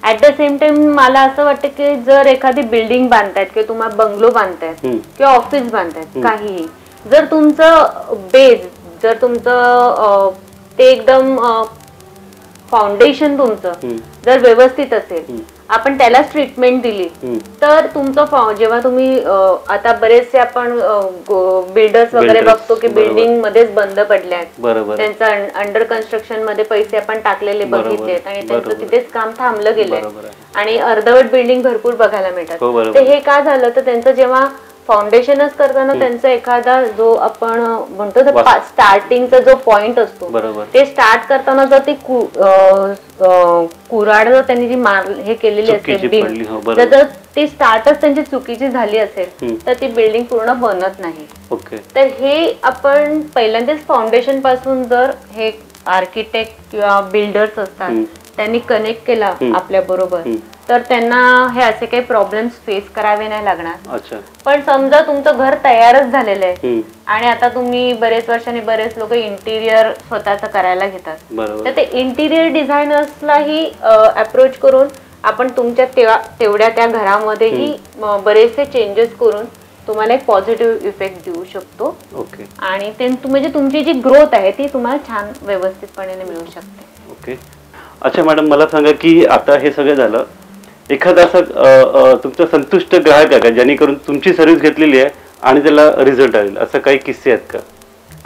ऍट द सेम टाइम मला असं वाटतं की जर एखादी बिल्डिंग बांधतायत किंवा तुम्हाला बंगलो बांधतायत किंवा ऑफिस बांधतायत काहीही, जर तुमचं बेस जर तुमचं ते एकदम फाउंडेशन तुमचं जर व्यवस्थित असेल, आपण त्यालाच ट्रीटमेंट दिली तर तुमचं जेव्हा तुम्ही आता बरेचसे आपण बिल्डर्स वगैरे बघतो की बिल्डिंग मध्येच बंद पडल्या आहेत, त्यांचा अंडर कन्स्ट्रक्शन मध्ये पैसे आपण टाकलेले बघितलेत आणि त्यांचं तिथेच काम थांबलं गेलंय आणि अर्धवट बिल्डिंग भरपूर बघायला मिळतात. तर हे का झालं तर त्यांचं जेव्हा फाउंडेशनच करताना त्यांचा एखादा जो आपण म्हणतो स्टार्टिंगचा जो पॉइंट असतो ते स्टार्ट करताना जर ती कुऱ्हाड जर त्यांनी जी हे केलेली असेल जर ती स्टार्टच त्यांची चुकीची झाली असेल तर ती बिल्डिंग पूर्ण बनत नाही. तर हे आपण पहिल्यांदाच फाउंडेशन पासून जर हे आर्किटेक्ट किंवा बिल्डर्स असतात त्यांनी कनेक्ट केला आपल्या बरोबर तर त्यांना हे असे काही प्रॉब्लेम्स फेस करावे नाही लागणार. पण समजा तुमचं घर तयारच झालेलं आहे आणि आता तुम्ही बरेच वर्षांनी बरेच लोक इंटिरियर स्वतःच करायला घेतात तर ते इंटिरियर डिझायनर्सलाही अप्रोच करून आपण तुमच्या तेवढ्या त्या घरामध्येही बरेचसे चेंजेस करून तुम्हाला एक पॉझिटिव्ह इफेक्ट देऊ शकतो. आणि म्हणजे तुमची जी ग्रोथ आहे ती तुम्हाला छान व्यवस्थितपणे मिळू शकते. अच्छा मॅडम, मला सांगा की आता हे सगळं झालं, एखादा असं तुमचा संतुष्ट ग्राहक आहे का जेणेकरून तुमची सर्व्हिस घेतलेली आहे आणि त्याला रिझल्ट आलेल, असं काही किस्से आहेत का?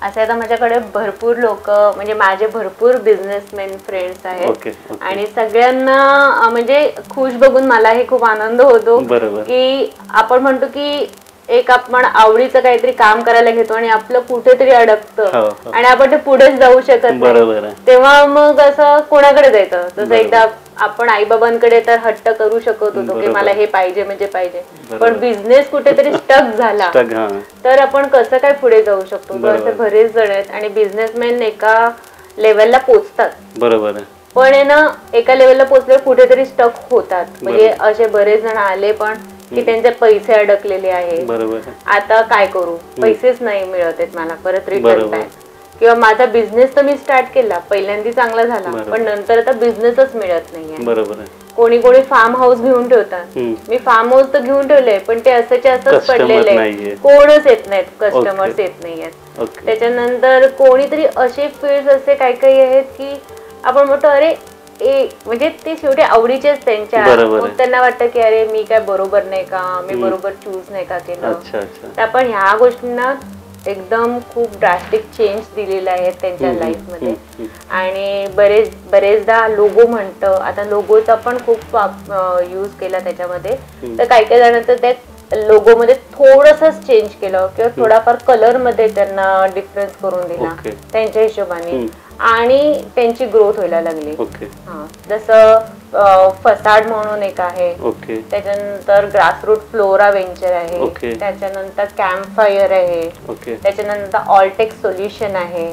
असं आता माझ्याकडे भरपूर लोक म्हणजे माझे भरपूर बिझनेसमॅन फ्रेंड्स आहेत आणि सगळ्यांना म्हणजे खुश बघून मलाही खूप आनंद होतो की आपण म्हणतो की एक आपण आवडीचं काहीतरी काम करायला घेतो आणि आपलं कुठेतरी अडकतं आणि आपण ते पुढेच जाऊ शकत नाही, तेव्हा मग असं कोणाकडे जायचं. जसं एकदा आपण आईबाबांकडे तर हट्ट करू शकत होतो की मला हे पाहिजे म्हणजे पाहिजे, पण बिझनेस कुठेतरी स्टक झाला तर आपण कसं काय पुढे जाऊ शकतो. असे बरेच जण आहेत आणि बिझनेसमॅन एका लेवलला पोहोचतात बरोबर, पण आहे ना एका लेवलला पोहोचल्यावर कुठेतरी स्टक होतात. म्हणजे असे बरेच जण आले पण की त्यांचे पैसे अडकलेले आहे, आता काय करू, पैसेच नाही मिळत आहेत मला परत रिटर्न बॅक, किंवा माझा बिझनेस तर मी स्टार्ट केला पहिल्यांदा चांगला झाला पण नंतर आता बिझनेसच मिळत नाहीये. कोणी कोणी फार्म हाऊस घेऊन ठेवतात, मी फार्म हाऊस तर घेऊन ठेवलंय पण ते असंच असंच पडलेलं आहे, कोणच येत नाहीत, कस्टमर्स येत नाहीयेत. त्याच्यानंतर कोणीतरी असे फील्ड असे काही काही आहेत की आपण म्हणतो अरे म्हणजे ते शेवटी आवडीचेच त्यांच्या, त्यांना वाटतं की अरे मी काय बरोबर नाही का, मी बरोबर चूज नाही का केलं. तर आपण ह्या गोष्टींना एकदम खूप ड्रास्टिक चेंज दिलेला आहे त्यांच्या लाईफ मध्ये. आणि बरेचदा लोगो म्हणतं, आता लोगोचा पण खूप यूज केला त्याच्यामध्ये, तर काही काही जण तर त्या लोगो मध्ये थोडंसंच चेंज केलं किंवा थोडाफार कलर मध्ये त्यांना डिफरन्स करून दिला त्यांच्या हिशोबाने आणि त्यांची ग्रोथ व्हायला लागली. जसं फसाड म्हणून एक आहे, त्याच्यानंतर ग्रासरूट फ्लोरा व्हेंचर आहे, त्याच्यानंतर कॅम्प फायर आहे, त्याच्यानंतर ऑलटेक सोल्युशन आहे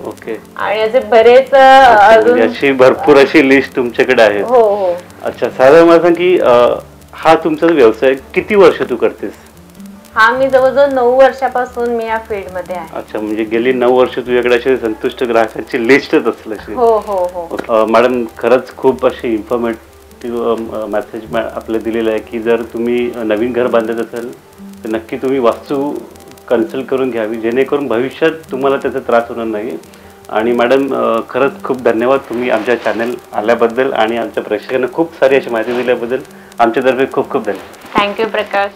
आणि असे बरेच अजून भरपूर अशी लिस्ट तुमच्याकडे आहे. हो हो. अच्छा, साधारण मला सांग की हा तुमचा व्यवसाय किती वर्ष तू करतेस? हा मी जवळजवळ 9 वर्षापासून मी या फील्ड मध्ये आहे. अच्छा, म्हणजे गेली 9 वर्ष तुझ्याकडे अशी संतुष्ट ग्राहकांची लिस्टच असेल अशी. हो हो हो. मॅडम, खरंच खूप अशी इन्फॉर्मेटिव्ह मेसेज आपल्याला दिलेला आहे की जर तुम्ही नवीन घर बांधत असाल तर नक्की तुम्ही वास्तू कन्सल्ट करून घ्यावी जेणेकरून भविष्यात तुम्हाला त्याचा त्रास होणार नाही. आणि मॅडम खरंच खूप धन्यवाद तुम्ही आमच्या चॅनल आल्याबद्दल आणि आमच्या प्रेक्षकांना खूप सारी अशी माहिती दिल्याबद्दल आमच्यातर्फे खूप खूप धन्यवाद. थँक्यू प्रकाश.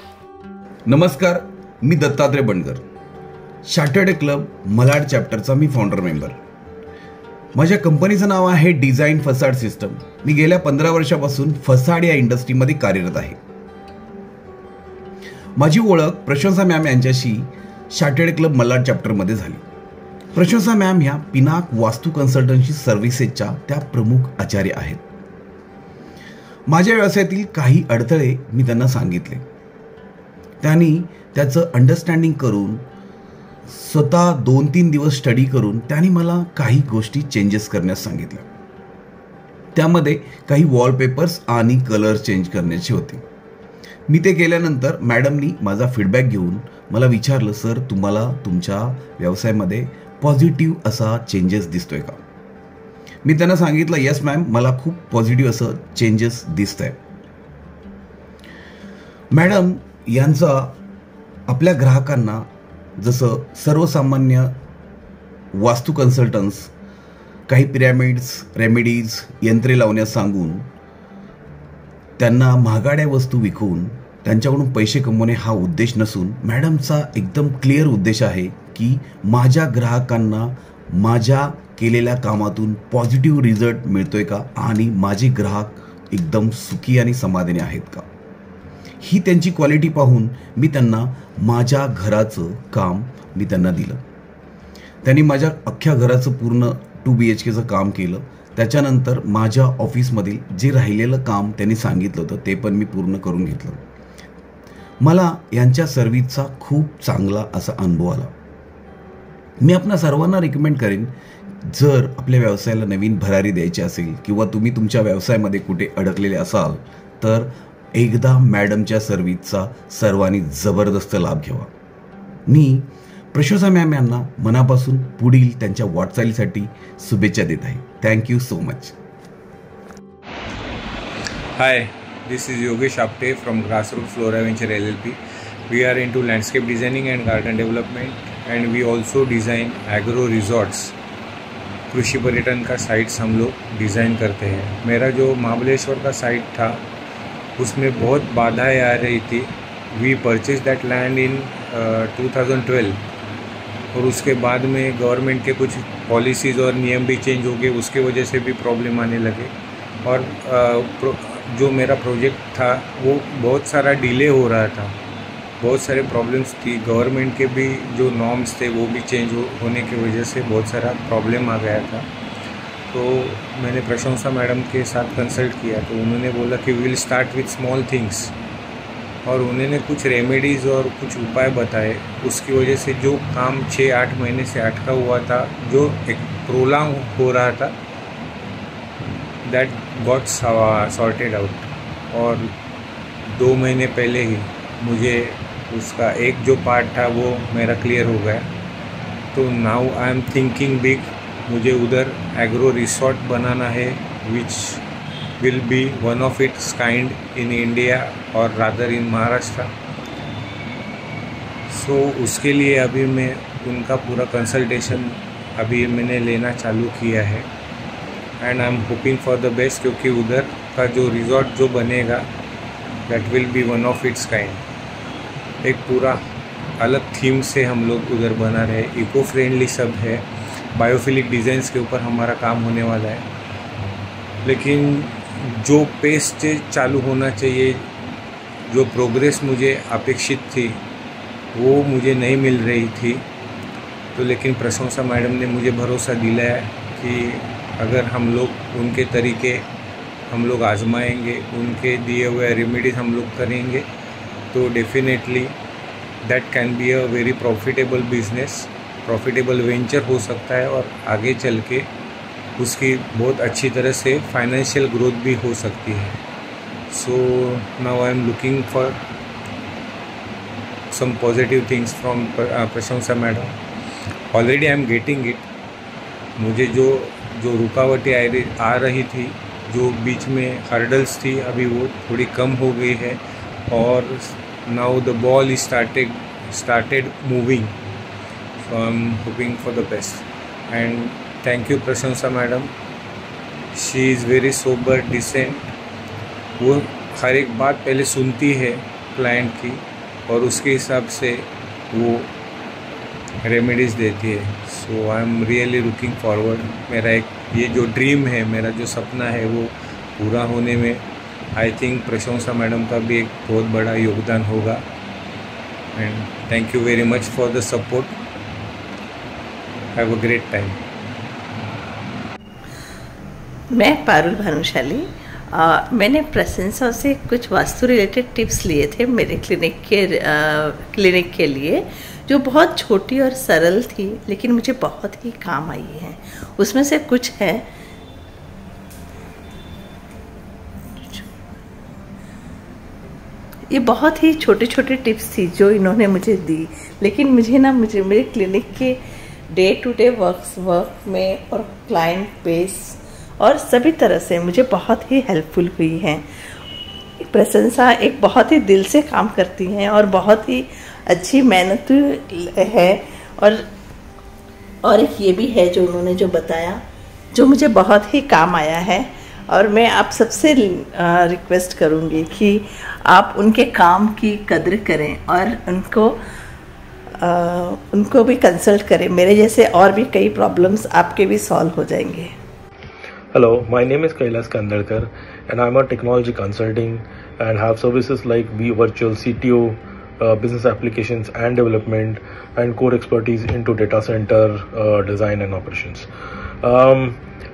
नमस्कार, मी दत्तात्रय बनकर, चार्टर्ड क्लब मलाड चॅप्टरचा मी फाउंडर मेंबर. माझ्या कंपनीचं नाव आहे डिझाईन फसाड सिस्टम. मी गेल्या 15 वर्षापासून फसाड या इंडस्ट्रीमध्ये कार्यरत आहे. माझी ओळख प्रशंसा मॅम यांच्याशी चार्टर्ड क्लब मलाड चॅप्टरमध्ये झाली. प्रशंसा मॅम ह्या पिनाक वास्तू कन्सल्टन्सी सर्व्हिसेसच्या त्या प्रमुख आचार्य आहेत. माझ्या व्यवसायातील काही अडथळे मी त्यांना सांगितले. त्यांनी त्याचं अंडरस्टँडिंग करून स्वतः 2-3 दिवस स्टडी करून त्यांनी मला काही गोष्टी चेंजेस करण्यास सांगितल्या. त्यामध्ये काही वॉलपेपर्स आणि कलर चेंज करण्याचे होते. मी ते केल्यानंतर मॅडमनी माझा फीडबॅक घेऊन मला विचारलं, सर तुम्हाला तुमच्या व्यवसायामध्ये पॉझिटिव्ह असा चेंजेस दिसतोय का? मी त्यांना सांगितलं, येस मॅम, मला खूप पॉझिटिव्ह असं चेंजेस दिसत आहे. मॅडम यांचा आपल्या ग्राहकांना जसं सर्वसामान्य वास्तू कन्सल्टन्स काही पिरॅमिड्स, रेमेडीज, यंत्रे लावण्यास सांगून त्यांना महागड्या वस्तू विकून त्यांच्याकडून पैसे कमवणे हा उद्देश नसून मॅडमचा एकदम क्लिअर उद्देश आहे की माझ्या ग्राहकांना माझ्या केलेल्या कामातून पॉझिटिव्ह रिझल्ट मिळतोय का आणि माझे ग्राहक एकदम सुखी आणि समाधानी आहेत का, ही त्यांची क्वालिटी पाहून मी त्यांना माझ्या घराचं काम मी त्यांना दिलं. त्यांनी माझ्या अख्ख्या घराचं पूर्ण 2 BHKचं काम केलं. त्याच्यानंतर माझ्या ऑफिसमधील जे राहिलेलं काम त्यांनी सांगितलं होतं ते पण मी पूर्ण करून घेतलं. मला यांच्या सर्व्हिसचा खूप चांगला असा अनुभव आला. मी आपणा सर्वांना रिकमेंड करेन, जर आपल्या व्यवसायाला नवीन भरारी द्यायची असेल किंवा तुम्ही तुमच्या व्यवसायामध्ये कुठे अडकलेले असाल तर एकदा मॅडमच्या सर्व्हिसचा सर्वांनी जबरदस्त लाभ घ्यावा. मी प्रशंसा मॅम यांना मनापासून पुढील त्यांच्या वाटचालीसाठी शुभेच्छा देत आहे. Thank you so much. High, this is Yogesh Apte from Grassroots Flora Venture LLP. We are into landscape designing and garden development, and we also design agro resorts. कृषि पर्यटन का साइट्स हम लोग डिज़ाइन करते हैं. मेरा जो महाबलेश्वर का साइट था उसमें बहुत बाधाएं आ रही थी. We purchase that land in 2012 और उसके बाद में गवर्नमेंट के कुछ पॉलिसीज़ और नियम भी चेंज हो गए, उसके वजह से भी प्रॉब्लम आने लगे और जो मेरा प्रोजेक्ट था वो बहुत सारा डिले हो रहा था. बहुत सारे प्रॉब्लम्स थी. गवर्नमेंट के भी जो नॉर्म्स थे वो भी चेंज होने की वजह से बहुत सारा प्रॉब्लम आ गया था. तो मैंने प्रशंसा मैडम के साथ कंसल्ट किया तो उन्होंने बोला कि we will start with small things और उन्होंने कुछ रेमेडीज़ और कुछ उपाय बताए. उसकी वजह से जो काम 6-8 महीने से अटका हुआ था, जो एक प्रोलॉन्ग हो रहा था, दैट गॉट सॉर्टेड आउट. और 2 महीने पहले ही मुझे उसका एक जो पार्ट था वो मेरा क्लियर हो गया. तो now I am thinking big. मुझे उधर एग्रो रिसोर्ट बनाना है which will be one of its kind in India और रादर इन महाराष्ट्र. सो उसके लिए अभी मैं उनका पूरा कंसल्टेशन अभी मैंने लेना चालू किया है and I am hoping for the best, क्योंकि उधर का जो रिजॉर्ट जो बनेगा that will be one of its kind. एक पूरा अलग थीम से हम लोग उधर बना रहे. इको फ्रेंडली सब है. बायोफिलिक डिज़ाइंस के ऊपर हमारा काम होने वाला है. लेकिन जो पेस से चालू होना चाहिए, जो प्रोग्रेस मुझे अपेक्षित थी वो मुझे नहीं मिल रही थी. तो लेकिन प्रशंसा मैडम ने मुझे भरोसा दिलाया कि अगर हम लोग उनके तरीके हम लोग आजमाएंगे, उनके दिए हुए रेमेडीज़ हम लोग करेंगे तो definitely that can be a very profitable business, profitable venture हो सकता है और आगे चल के उसकी बहुत अच्छी तरह से फाइनेंशियल ग्रोथ भी हो सकती है. So now I am looking for some positive things from Prashansa madam. Already I am getting it. मुझे जो रुकावटें आ रही थी, जो बीच में हर्डल्स थी, अभी वो थोड़ी कम हो गई है और now the ball is started moving. So I'm hoping for the best. And thank you Prashansa madam. She is very sober, decent. वो हर एक बात पहले सुनती है क्लाइंट की और उसके हिसाब से वो रेमेडीज़ देती है. So I am really looking forward. मेरा एक ये जो ड्रीम है, मेरा जो सपना है वो पूरा होने में आई थिंक प्रशंसा मैडम का भी एक बहुत बड़ा योगदान होगा. End thank you very much for the support. Have a great time. मैं पारुल भानुशाली. मैंने प्रशंसा से कुछ वास्तु रिलेटेड टिप्स लिए थे मेरे क्लिनिक के लिए, जो बहुत छोटी और सरल थी लेकिन मुझे बहुत ही काम आई हैं. उसमें से कुछ है ये बहुत ही छोटे छोटे टिप्स थी जो इन्होंने मुझे दी, लेकिन मुझे मेरे क्लिनिक के डे टू डे वर्क में और क्लाइंट बेस और सभी तरह से मुझे बहुत ही हेल्पफुल हुई हैं. प्रशंसा एक बहुत ही दिल से काम करती हैं और बहुत ही अच्छी मेहनत है. और एक ये भी है जो उन्होंने जो बताया जो मुझे बहुत ही काम आया है. और मैं आप सबसे रिक्वेस्ट करूँगी कि आप उनके काम की कद्र करें और उनको भी कंसल्ट करें. मेरे जैसे और भी कई प्रॉब्लम्स आपके भी सॉल्व हो जाएंगे. Hello, my name is Kailas Kandalkar and I'm a technology consulting and have services like virtual CTO, business applications and development, and core expertise into data center design and operations.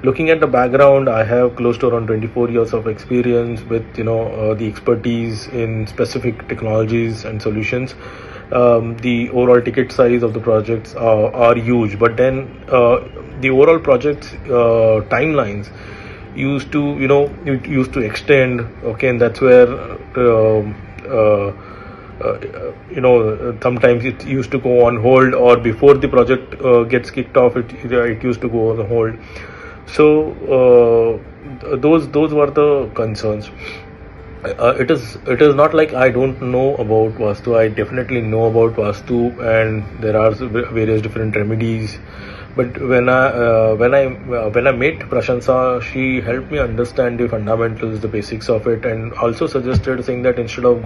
Looking at the background, I have close to around 24 years of experience with the expertise in specific technologies and solutions. The overall ticket size of the projects are huge, but then the overall projects timelines used to extend. Okay, and that's where sometimes it used to go on hold, or before the project gets kicked off, it used to go on hold. So those were the concerns. It is not like I don't know about Vastu. I definitely know about Vastu, and there are various different remedies. But when I met Prashansa, she helped me understand the fundamentals, the basics of it, and also suggested saying that instead of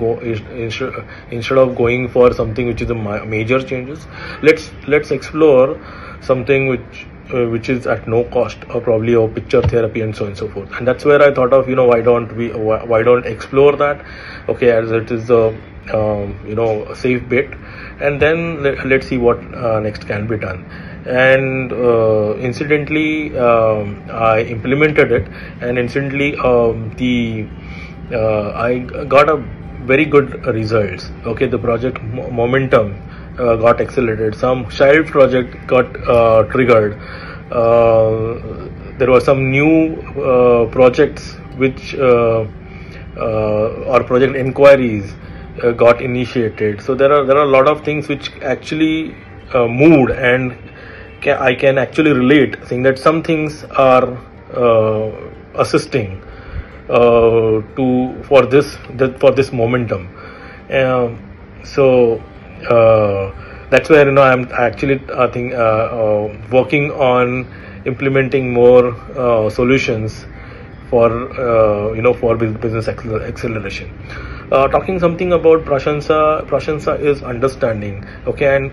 going for something which is a major changes, let's explore something which is at no cost, or probably a picture therapy and so on and so forth. And that's where I thought of, why don't explore that, okay, as it is a a safe bet, and then let's see what next can be done. And incidentally, I implemented it, and incidentally I got a very good results. Okay, the project momentum got accelerated. Some child project got triggered. There were some new projects which or project inquiries got initiated. So there are a lot of things which actually moved, and I can actually relate, saying that some things are assisting for this momentum. So that's where I'm actually working on implementing more solutions for business acceleration. Talking something about Prashansa is understanding, okay, and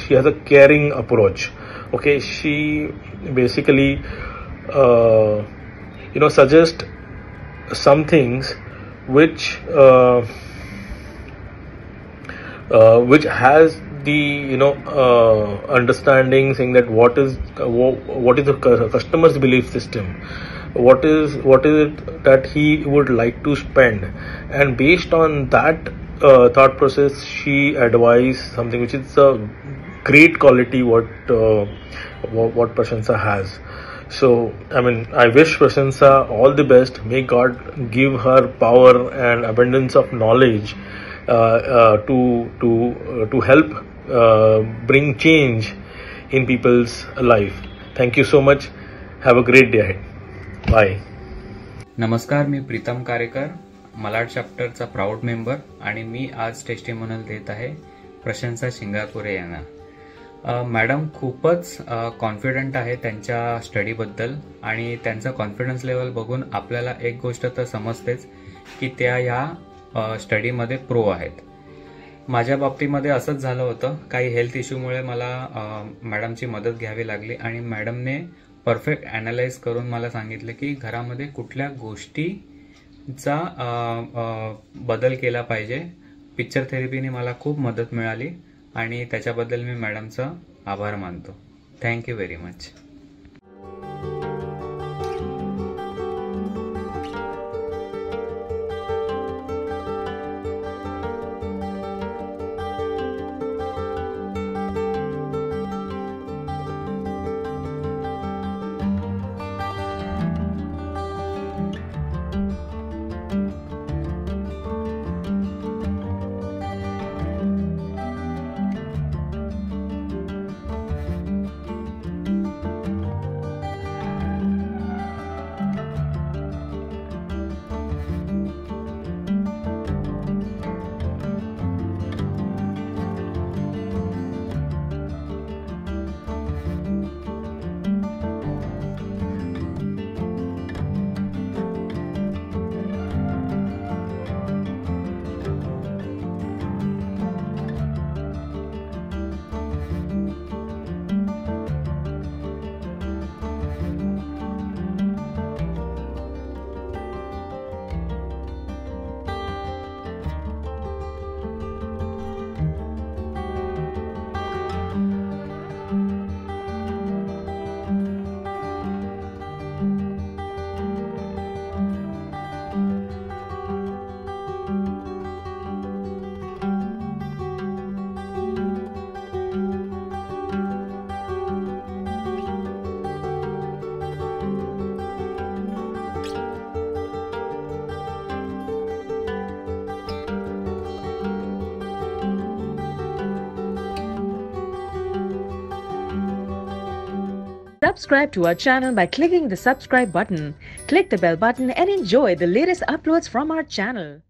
she has a caring approach. Okay, she basically suggest some things which has the understanding, saying that what is the customer's belief system, what is it that he would like to spend, and based on that thought process, she advised something which is a great quality what Prashansa has. So I wish Prashansa all the best. May God give her power and abundance of knowledge to help bring change in people's life. Thank you so much. Have a great day ahead. Bye. नमस्कार, मी Pritam Karekar, Malad चॅप्टरचा proud member, आणि मी आज testimonial देत आहे प्रशंसा शिंगापुरे यांना. Madam खूपच confident आहे त्यांच्या स्टडीबद्दल, आणि त्यांचा कॉन्फिडन्स लेवल बघून आपल्याला एक गोष्ट तर समजतेच की त्या ह्या स्टडीमध्ये प्रो आहेत. माझ्या बाबतीमध्ये असंच झालं होतं. काही हेल्थ इश्यूमुळे मला मॅडमची मदत घ्यावी लागली, आणि मॅडमने परफेक्ट ॲनालाइज करून मला सांगितलं की घरामध्ये कुठल्या गोष्टीचा बदल केला पाहिजे. पिक्चर थेरपीने मला खूप मदत मिळाली, आणि त्याच्याबद्दल मी मॅडमचा आभार मानतो. Thank you very much. Subscribe to our channel by clicking the subscribe button. Click the bell button and enjoy the latest uploads from our channel.